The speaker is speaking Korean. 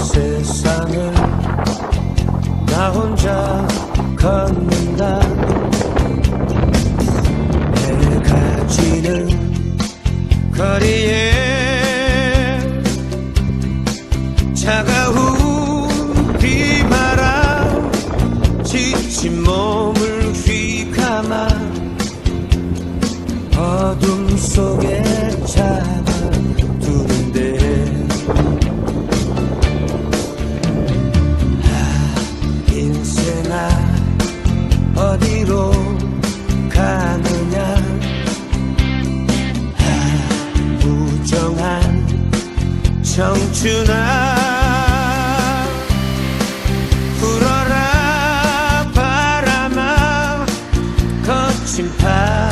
세상을 나 혼자 걷는다. 해가 지는 거리에 차가운 비바람 지친 몸을 휘감아 어둠 속에 잡아두는데 인생아 어디로 가느냐. 부정한 청춘아 불어라 바람아 거친 바람